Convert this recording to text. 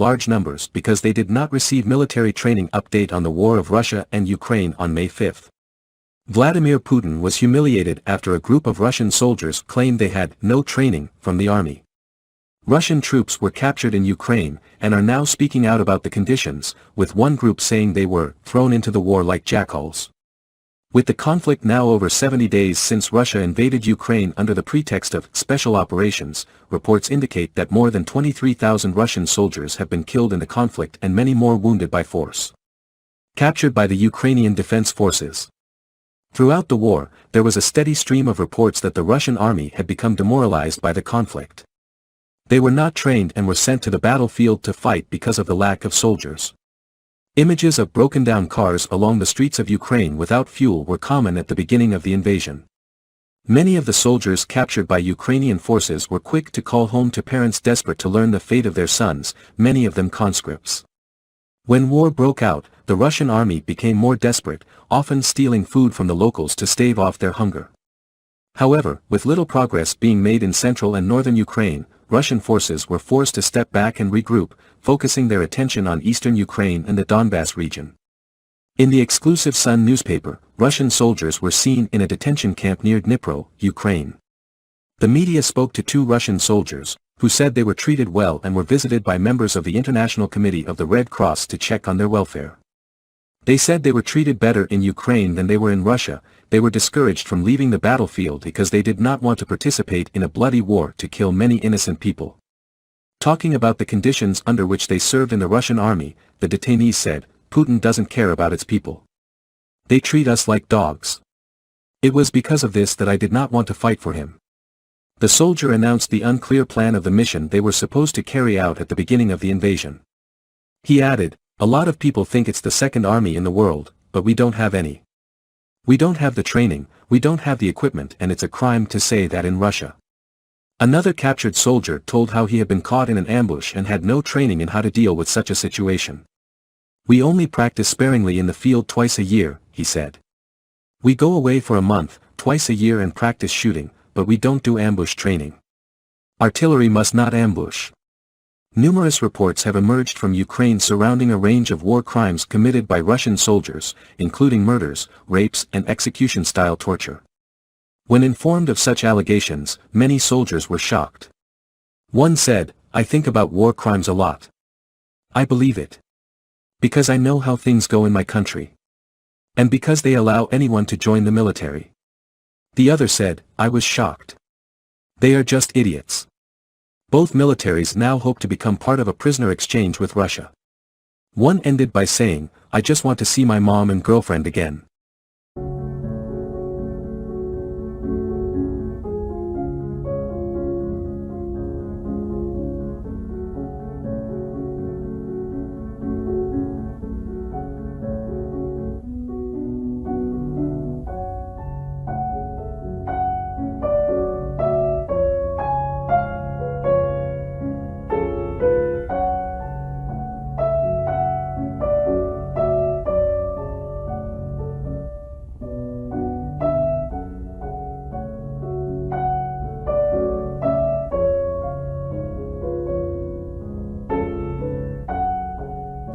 large numbers because they did not receive military training update on the war of Russia and Ukraine on May 5. Vladimir Putin was humiliated after a group of Russian soldiers claimed they had no training from the army. Russian troops were captured in Ukraine and are now speaking out about the conditions, with one group saying they were thrown into the war like jackals. With the conflict now over 70 days since Russia invaded Ukraine under the pretext of special operations, reports indicate that more than 23,000 Russian soldiers have been killed in the conflict and many more wounded by force captured by the Ukrainian Defense Forces. Throughout the war, there was a steady stream of reports that the Russian army had become demoralized by the conflict. They were not trained and were sent to the battlefield to fight because of the lack of soldiers. Images of broken-down cars along the streets of Ukraine without fuel were common at the beginning of the invasion. Many of the soldiers captured by Ukrainian forces were quick to call home to parents desperate to learn the fate of their sons, many of them conscripts. When war broke out, the Russian army became more desperate, often stealing food from the locals to stave off their hunger. However, with little progress being made in central and northern Ukraine, Russian forces were forced to step back and regroup, focusing their attention on eastern Ukraine and the Donbass region. In the exclusive Sun newspaper, Russian soldiers were seen in a detention camp near Dnipro, Ukraine. The media spoke to 2 Russian soldiers, who said they were treated well and were visited by members of the International Committee of the Red Cross to check on their welfare. They said they were treated better in Ukraine than they were in Russia. They were discouraged from leaving the battlefield because they did not want to participate in a bloody war to kill many innocent people. Talking about the conditions under which they served in the Russian army, the detainees said, "Putin doesn't care about its people. They treat us like dogs. It was because of this that I did not want to fight for him." The soldier announced the unclear plan of the mission they were supposed to carry out at the beginning of the invasion. He added, "A lot of people think it's the second army in the world, but we don't have any. We don't have the training, we don't have the equipment, and it's a crime to say that in Russia." Another captured soldier told how he had been caught in an ambush and had no training in how to deal with such a situation. "We only practice sparingly in the field twice a year," he said. "We go away for a month, twice a year and practice shooting, but we don't do ambush training. Artillery must not ambush." Numerous reports have emerged from Ukraine surrounding a range of war crimes committed by Russian soldiers, including murders, rapes and execution-style torture. When informed of such allegations, many soldiers were shocked. One said, "I think about war crimes a lot. I believe it. Because I know how things go in my country. And because they allow anyone to join the military." The other said, "I was shocked. They are just idiots." Both militaries now hope to become part of a prisoner exchange with Russia. One ended by saying, "I just want to see my mom and girlfriend again."